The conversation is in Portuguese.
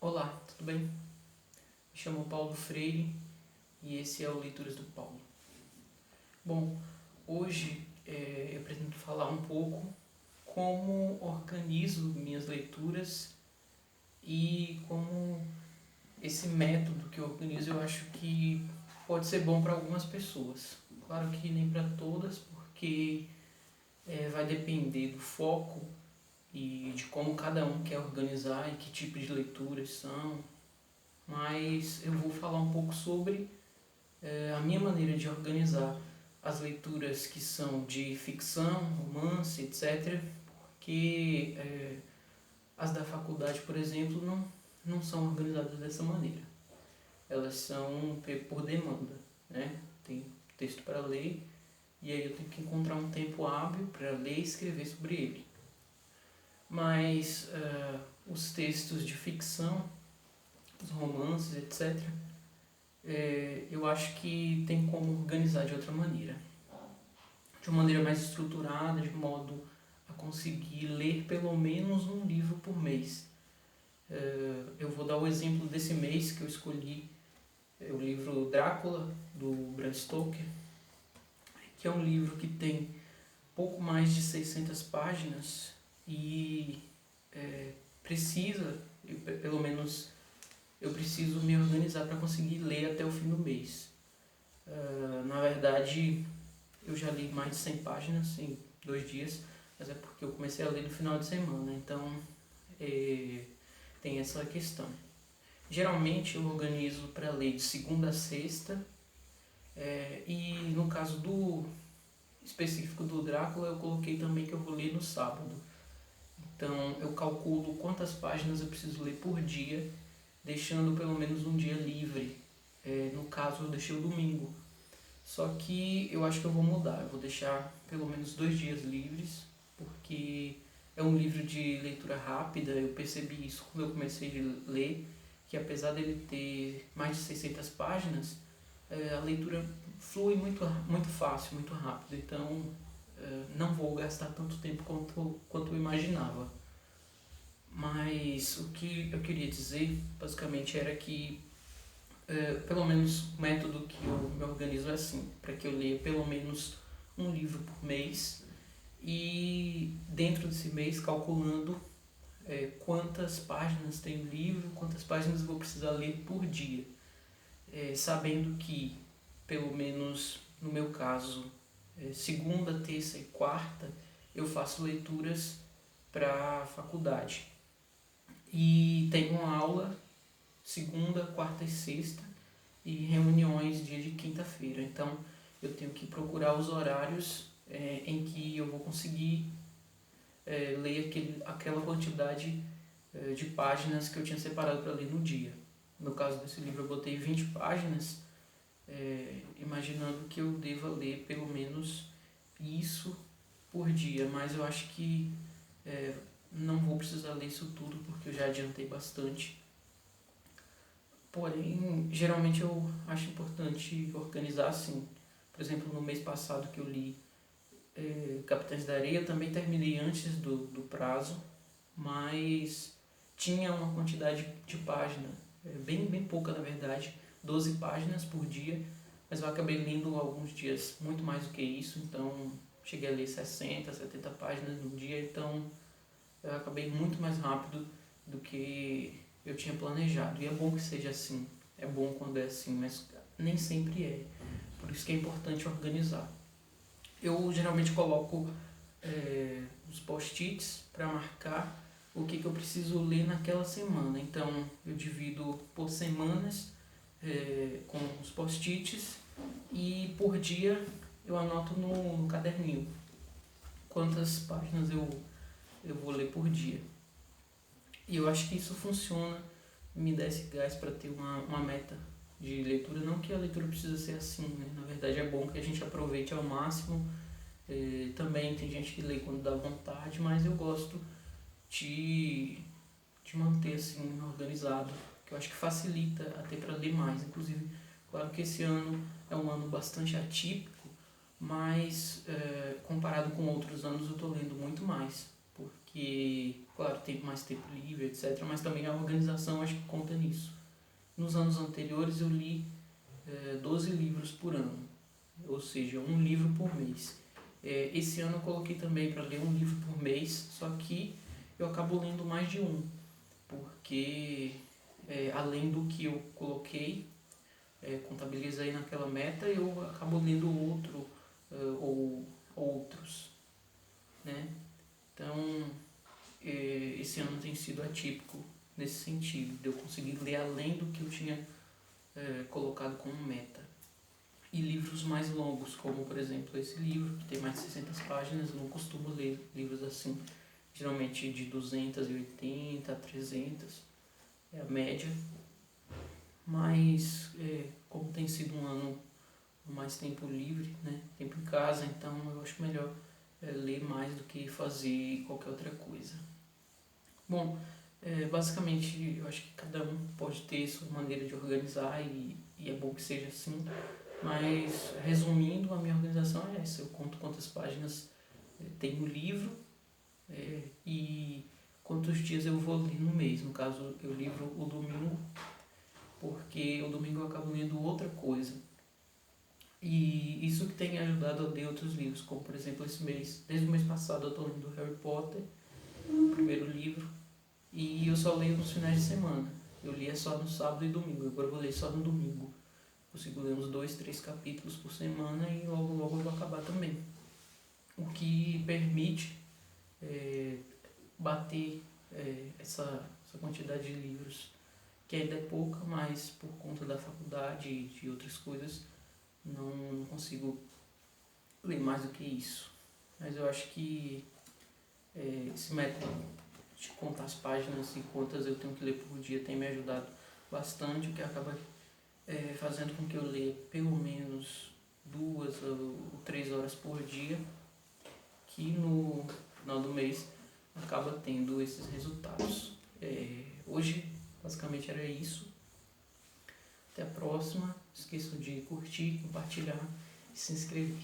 Olá, tudo bem? Me chamo Paulo Freire e esse é o Leituras do Paulo. Bom, hoje eu pretendo falar um pouco como organizo minhas leituras e como esse método que eu organizo eu acho que pode ser bom para algumas pessoas. Claro que nem para todas, porque vai depender do foco e de como cada um quer organizar e que tipo de leituras são, mas eu vou falar um pouco sobre a minha maneira de organizar as leituras que são de ficção, romance, etc. Porque as da faculdade, por exemplo, não são organizadas dessa maneira. Elas são por demanda, né? Tem texto para ler e aí eu tenho que encontrar um tempo hábil para ler e escrever sobre ele. Mas os textos de ficção, os romances, etc., eu acho que tem como organizar de outra maneira. De uma maneira mais estruturada, de modo a conseguir ler pelo menos um livro por mês. Eu vou dar o exemplo desse mês que eu escolhi, o livro Drácula, do Bram Stoker, que é um livro que tem pouco mais de 600 páginas e precisa, pelo menos eu preciso me organizar para conseguir ler até o fim do mês. Na verdade, eu já li mais de 100 páginas em 2 dias, mas é porque eu comecei a ler no final de semana, então tem essa questão. Geralmente eu organizo para ler de segunda a sexta, e no caso do específico do Drácula eu coloquei também que eu vou ler no sábado. Então eu calculo quantas páginas eu preciso ler por dia, deixando pelo menos um dia livre. No caso eu deixei o domingo. Só que eu acho que eu vou mudar, eu vou deixar pelo menos 2 dias livres, porque é um livro de leitura rápida, eu percebi isso quando eu comecei a ler, que apesar dele ter mais de 600 páginas, a leitura flui muito fácil, muito rápido, então não vou gastar tanto tempo quanto eu imaginava. Mas o que eu queria dizer, basicamente, era que pelo menos o método que eu me organizo é assim, para que eu leia pelo menos um livro por mês e dentro desse mês calculando quantas páginas tem o livro, quantas páginas eu vou precisar ler por dia, sabendo que pelo menos no meu caso segunda, terça e quarta eu faço leituras para a faculdade e tenho uma aula segunda, quarta e sexta e reuniões dia de quinta-feira. Então eu tenho que procurar os horários em que eu vou conseguir ler aquela quantidade de páginas que eu tinha separado para ler no dia. No caso desse livro eu botei 20 páginas, imaginando que eu deva ler pelo menos isso por dia, mas eu acho que não vou precisar ler isso tudo porque eu já adiantei bastante. Porém, geralmente eu acho importante organizar assim. Por exemplo, no mês passado que eu li Capitães da Areia, eu também terminei antes do prazo, mas tinha uma quantidade de página, bem pouca na verdade, 12 páginas por dia, mas eu acabei lendo alguns dias muito mais do que isso, então cheguei a ler 60, 70 páginas no dia, então eu acabei muito mais rápido do que eu tinha planejado. E é bom que seja assim, é bom quando é assim, mas nem sempre é. Por isso que é importante organizar. Eu geralmente coloco os post-its para marcar o que eu preciso ler naquela semana. Então eu divido por semanas com os post-its e por dia eu anoto no caderninho quantas páginas eu vou ler por dia. E eu acho que isso funciona, me dá esse gás para ter uma meta de leitura. Não que a leitura precisa ser assim, né? Na verdade é bom que a gente aproveite ao máximo. Também tem gente que lê quando dá vontade, mas eu gosto de manter assim organizado, que eu acho que facilita até para ler mais. Inclusive, claro que esse ano é um ano bastante atípico, mas comparado com outros anos eu estou lendo muito mais, porque claro, tem mais tempo livre, etc. Mas também a organização acho que conta nisso. Nos anos anteriores eu li 12 livros por ano, ou seja, um livro por mês. Esse ano eu coloquei também para ler um livro por mês, só que eu acabo lendo mais de um, porque além do que eu coloquei, contabilizei naquela meta, eu acabo lendo outro ou outros, né? Então, esse ano tem sido atípico nesse sentido, de eu conseguir ler além do que eu tinha colocado como meta. E livros mais longos, como por exemplo esse livro, que tem mais de 600 páginas, eu não costumo ler livros assim, geralmente de 280 a 300, é a média. Mas, como tem sido um ano com mais tempo livre, né, tempo em casa, então eu acho melhor ler mais do que fazer qualquer outra coisa. Bom, basicamente eu acho que cada um pode ter sua maneira de organizar e é bom que seja assim, mas resumindo, a minha organização é essa: eu conto quantas páginas tem no livro e quantos dias eu vou ler no mês. No caso, eu livro o domingo, porque o domingo eu acabo lendo outra coisa. E isso que tem ajudado a ler outros livros, como por exemplo esse mês. Desde o mês passado eu estou lendo Harry Potter, o primeiro livro, e eu só leio nos finais de semana. Eu lia só no sábado e domingo, agora eu vou ler só no domingo. Consigo ler uns 2, 3 capítulos por semana e logo logo eu vou acabar também. O que permite bater essa quantidade de livros, que ainda é pouca, mas por conta da faculdade e de outras coisas, não consigo ler mais do que isso. Mas eu acho que esse método de contar as páginas e quantas eu tenho que ler por dia tem me ajudado bastante, o que acaba fazendo com que eu leia pelo menos 2 ou 3 horas por dia, que no final do mês acaba tendo esses resultados. Hoje basicamente era isso. Até a próxima. Não esqueçam de curtir, compartilhar e se inscrever.